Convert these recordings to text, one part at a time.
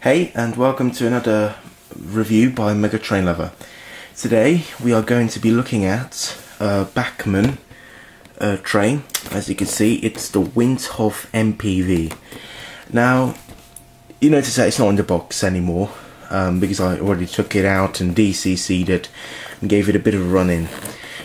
Hey, and welcome to another review by Mega Train Lover. Today we are going to be looking at a Bachmann train. As you can see, it's the Windhoff MPV. Now, you notice that it's not in the box anymore because I already took it out and DCC'd it and gave it a bit of a run-in.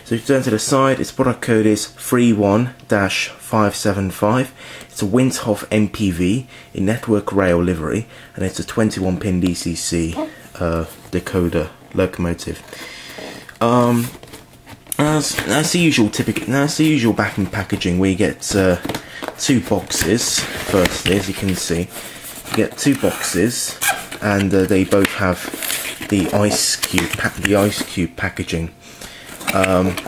So if you turn to the side, its product code is 31-575. It's a Windhoff MPV in network rail livery, and it's a 21-pin DCC decoder locomotive. That's the usual Bachmann packaging, where you get two boxes. Firstly, as you can see, you get two boxes, and they both have the ice cube packaging. And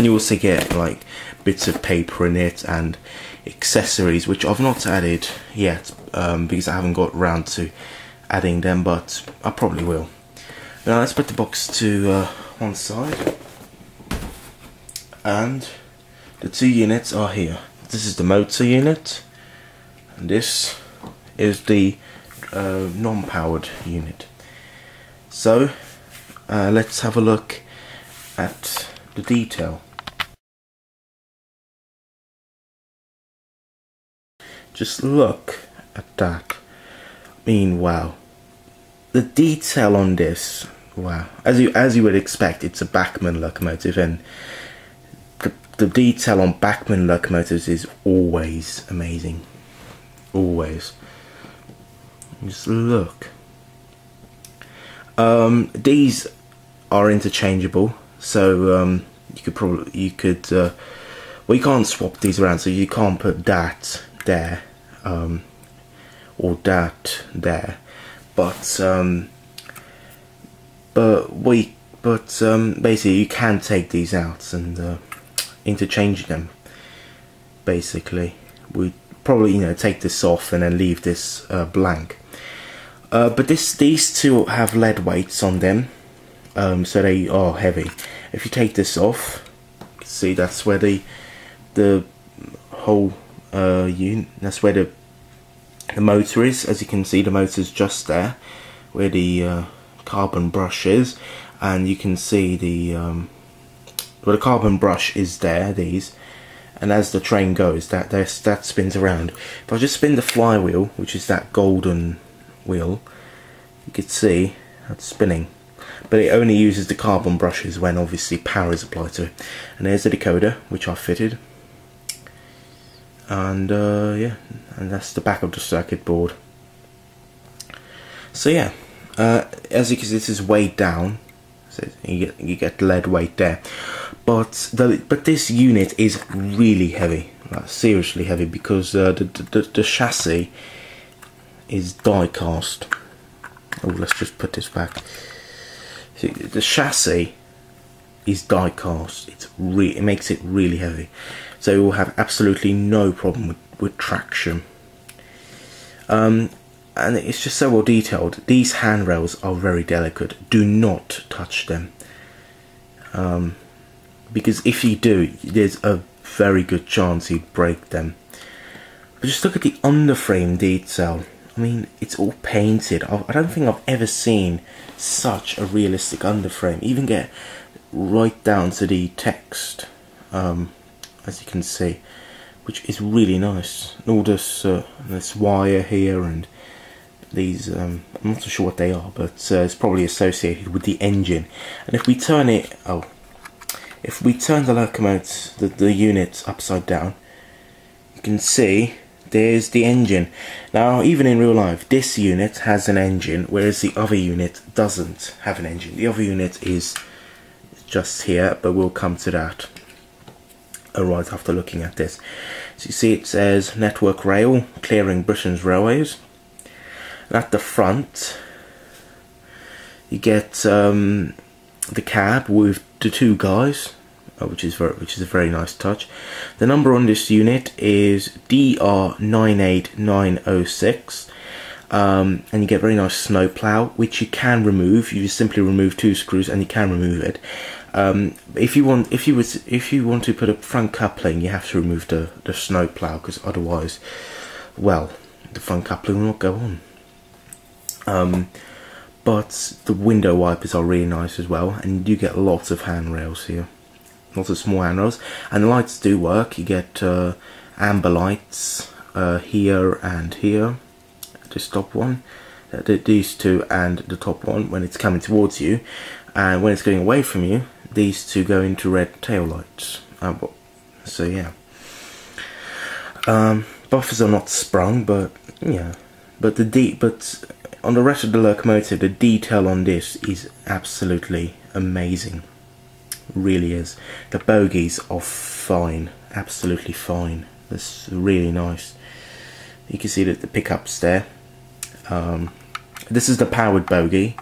you also get like bits of paper in it and accessories, which I've not added yet because I haven't got around to adding them, but I probably will. Now let's put the box to one side, and the two units are here. This is the motor unit, and this is the non-powered unit. So let's have a look at the detail. Just look at that. I mean, wow. The detail on this, wow. As you would expect, it's a Bachmann locomotive, and the detail on Bachmann locomotives is always amazing. Always. Just look. These are interchangeable. So well, you can't swap these around, so you can't put that there or that there, but basically you can take these out and interchange them. Basically, we probably take this off and then leave this blank. But these two have lead weights on them. So they are heavy. If you take this off, see, that's where the whole unit, that's where the motor is. As you can see, the motor's just there where the carbon brush is, and you can see the the carbon brush is there, and as the train goes, that spins around. If I just spin the flywheel, which is that golden wheel, you can see that's spinning. But it only uses the carbon brushes when obviously power is applied to it. And there's the decoder, which I fitted. And yeah, and that's the back of the circuit board. So yeah, as you can see, this is weighed down. So you get lead weight there. But this unit is really heavy, like seriously heavy, because the chassis is die cast. Oh, let's just put this back. See, the chassis is die cast. It makes it really heavy, so it will have absolutely no problem with traction. And it's just so well detailed. These handrails are very delicate. Do not touch them, because if you do, there's a very good chance you'd break them. But just look at the underframe detail. I mean, it's all painted. I don't think I've ever seen such a realistic underframe. Even get right down to the text, as you can see, which is really nice. All this wire here and these, I'm not so sure what they are, but it's probably associated with the engine. And if we turn it, if we turn the locomotive, the unit upside down, you can see there's the engine. Now, even in real life, this unit has an engine, whereas the other unit doesn't have an engine. The other unit is just here, but we'll come to that right after looking at this. So you see it says Network Rail, clearing Britain's railways. And at the front, you get the cab with the two guys, which is a very nice touch. The number on this unit is DR98906, and you get a very nice snow plow, which you can remove. You just simply remove two screws and you can remove it. If you want to put a front coupling, you have to remove the snow plow, because otherwise, well, the front coupling will not go on. but the window wipers are really nice as well, and you get lots of handrails here, lots of small handrails, and the lights do work. You get amber lights here and here, this top one, these two, and the top one when it's coming towards you, and when it's going away from you, these two go into red tail lights. So yeah, buffers are not sprung, but yeah, but on the rest of the locomotive, the detail on this is absolutely amazing. Really is. The bogies are fine, absolutely fine. That's really nice. You can see that the pickups there. This is the powered bogie.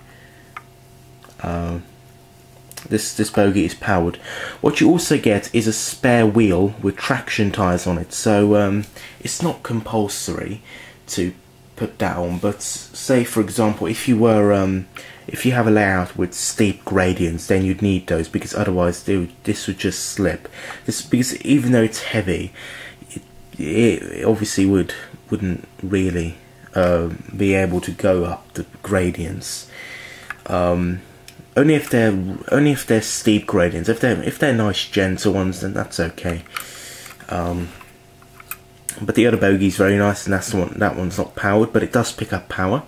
This bogie is powered. What you also get is a spare wheel with traction tyres on it. So it's not compulsory to put that on, but say for example, if you have a layout with steep gradients, then you'd need those, because otherwise this would just slip. Because even though it's heavy, it obviously wouldn't really be able to go up the gradients. Only if they're steep gradients. If they're nice gentle ones, then that's okay. But the other bogie is very nice, and that one's not powered, but it does pick up power.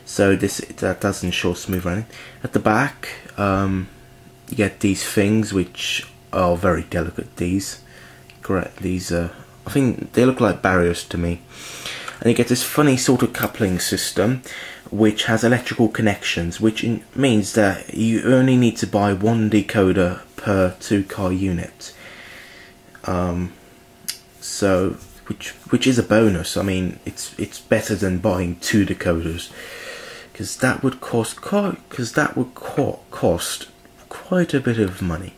So that does ensure smooth running. At the back, you get these things which are very delicate. These, I think they look like barriers to me. And you get this funny sort of coupling system, which has electrical connections, which means that you only need to buy one decoder per 2-car unit. So, which is a bonus. I mean, it's better than buying 2 decoders, because that would cost quite a bit of money.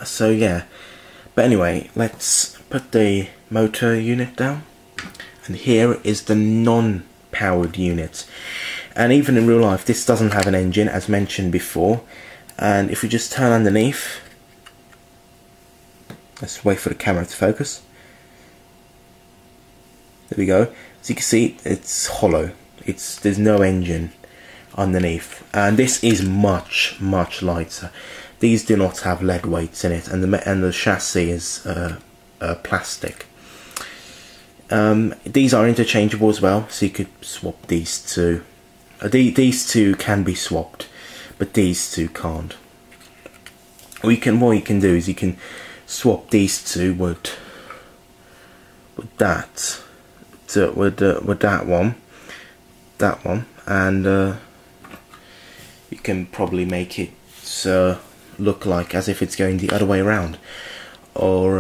So yeah, but anyway, let's put the motor unit down, and here is the non-powered unit. And even in real life, this doesn't have an engine, as mentioned before. And if we just turn underneath, let's wait for the camera to focus. There we go. As you can see, it's hollow. There's no engine underneath, and this is much lighter. These do not have lead weights in it, and the chassis is plastic. These are interchangeable as well, so you could swap these two. These two can be swapped, but these two can't. What you can do is you can swap these two with that one, and you can probably make it look like as if it's going the other way around, or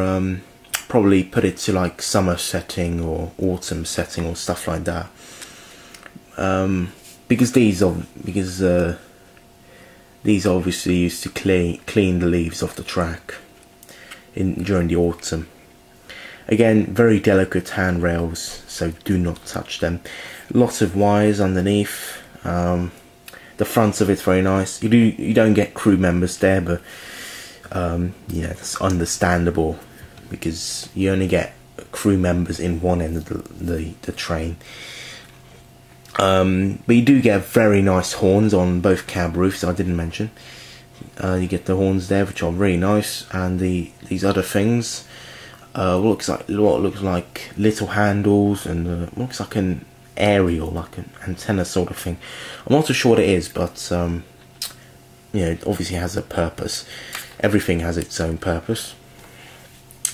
probably put it to like summer setting or autumn setting or stuff like that. Because these obviously used to clean the leaves off the track during the autumn. Again, very delicate handrails, so do not touch them. Lots of wires underneath. The front of it's very nice. You don't get crew members there, but yeah, that's understandable, because you only get crew members in one end of the train. But you do get very nice horns on both cab roofs. I didn't mention. You get the horns there, which are really nice, and these other things. What looks like little handles, and looks like an aerial, like an antenna sort of thing. I'm not too sure what it is, but you know, it obviously has a purpose. Everything has its own purpose.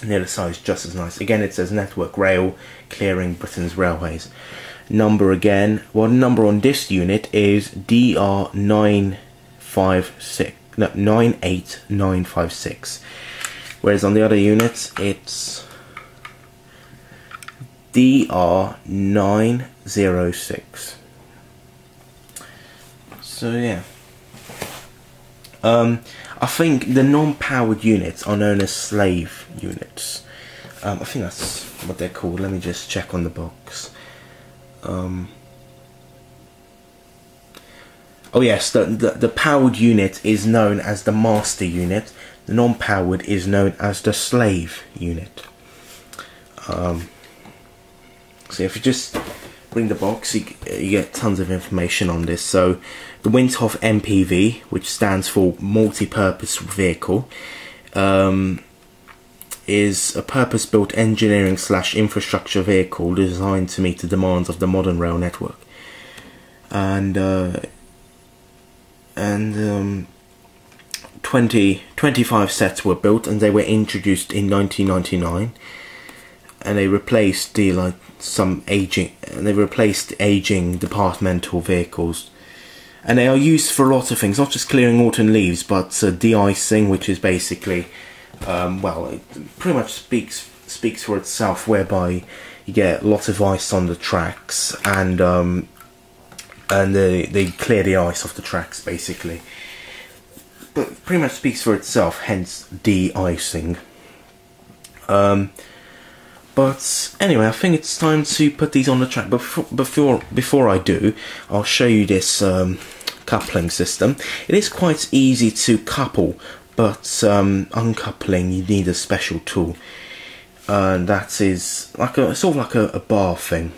And the other side is just as nice. Again, it says Network Rail, clearing Britain's railways. Number again. Well, the number on this unit is DR98956. Whereas on the other units, it's DR906. So yeah. I think the non-powered units are known as slave units. I think that's what they're called. Let me just check on the box. Oh yes, the powered unit is known as the master unit. The non-powered is known as the slave unit. box. If you just bring the box, you get tons of information on this. So the Windhoff MPV, which stands for multi-purpose vehicle, is a purpose-built engineering / infrastructure vehicle designed to meet the demands of the modern rail network. And 25 sets were built, and they were introduced in 1999, and they replaced aging departmental vehicles. And they are used for a lot of things, not just clearing autumn leaves, but de-icing, which is basically, well, it pretty much speaks for itself, whereby you get a lot of ice on the tracks, and they clear the ice off the tracks, basically. But pretty much speaks for itself, hence de-icing. But anyway, I think it's time to put these on the track. But before I do, I'll show you this coupling system. It is quite easy to couple, but uncoupling, you need a special tool. And that is like sort of like a bar thing.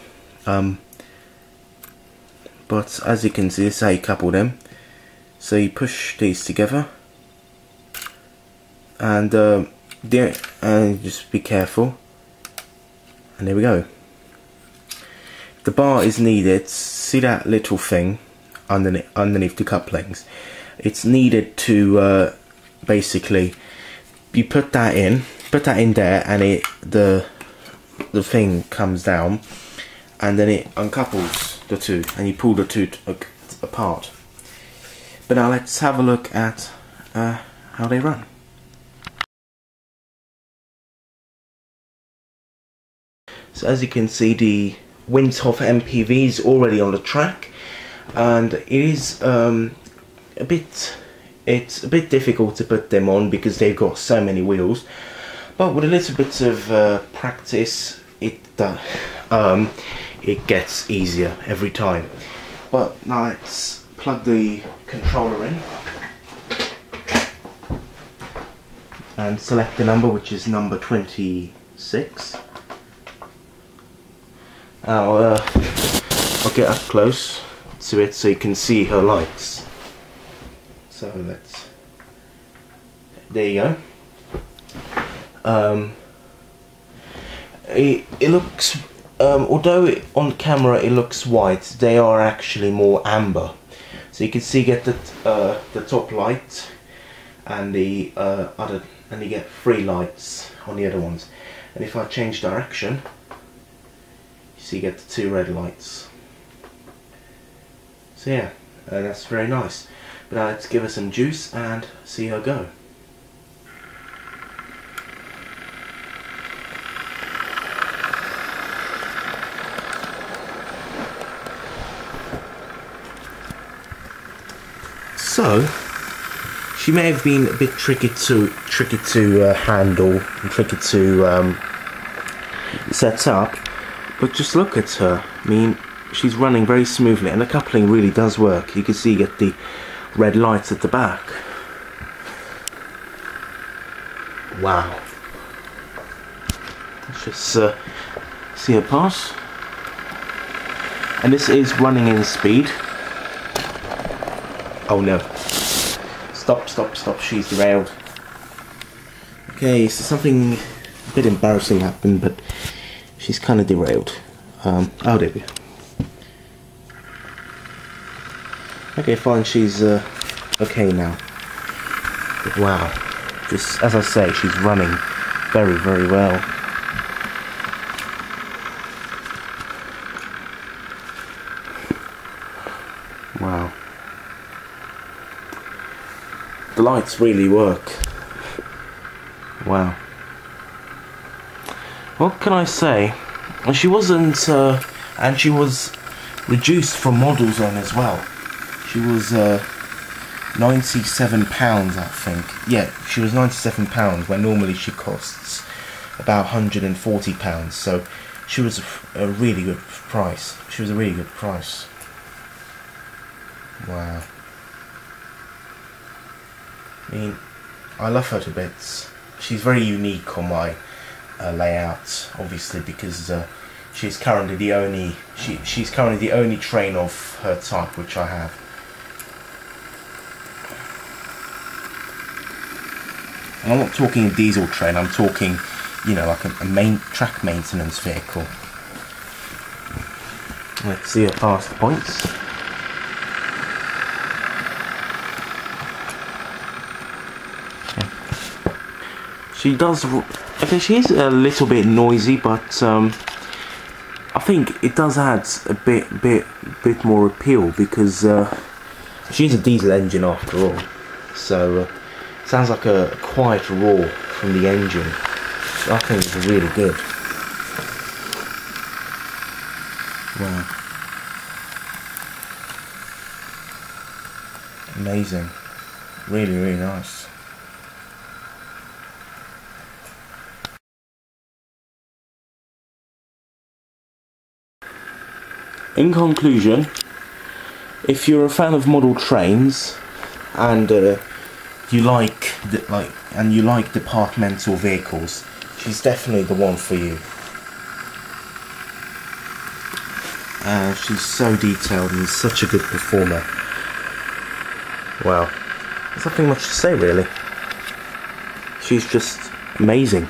But as you can see, this is how you couple them. So you push these together, and just be careful. And there we go. The bar is needed. See that little thing underneath the couplings? It's needed to basically, you put that in there, and the thing comes down, and then it uncouples the two, and you pull the two apart. But now let's have a look at how they run. So as you can see, the Windhoff MPV is already on the track, and it is it's a bit difficult to put them on because they've got so many wheels. But with a little bit of practice, it gets easier every time. But now let's plug the controller in and select the number, which is number 26. I'll get up close to it so you can see her lights. So there you go. It looks, although on camera it looks white, they are actually more amber. So you can see, get the top light and the other, and you get 3 lights on the other ones. And if I change direction, you see, you get the 2 red lights. So yeah, that's very nice. But now let's give her some juice and see her go. So she may have been a bit tricky to handle and tricky to set up, but just look at her. I mean, she's running very smoothly, and the coupling really does work. You can see, you get the red lights at the back. Wow. Let's just see her pass. And this is running in speed. Oh no. Stop, she's derailed. Okay, so something a bit embarrassing happened, but she's kind of derailed. Oh, there we go. Okay, fine, she's okay now. But wow, just as I say, she's running very, very well. Wow. The lights really work. Wow. What can I say? She wasn't, and she was reduced from Model Zone as well. She was £97, I think. Yeah, she was £97, when normally she costs about £140. So she was a really good price. She was a really good price. Wow. I mean, I love her to bits. She's very unique on my layout, obviously, because she's currently the only train of her type which I have. And I'm not talking a diesel train, I'm talking, you know, like a main track maintenance vehicle. Let's see her pass the points. She does. Okay, she is a little bit noisy, but I think it does add a bit more appeal because she's a diesel engine after all. So sounds like a quiet roar from the engine. I think it's really good. Wow. Amazing. Really, really nice. In conclusion, if you're a fan of model trains and you like departmental vehicles, she's definitely the one for you. She's so detailed and such a good performer. Wow, there's nothing much to say really. She's just amazing.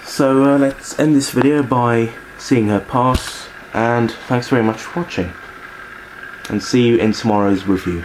So let's end this video by seeing her pass, and thanks very much for watching, and see you in tomorrow's review.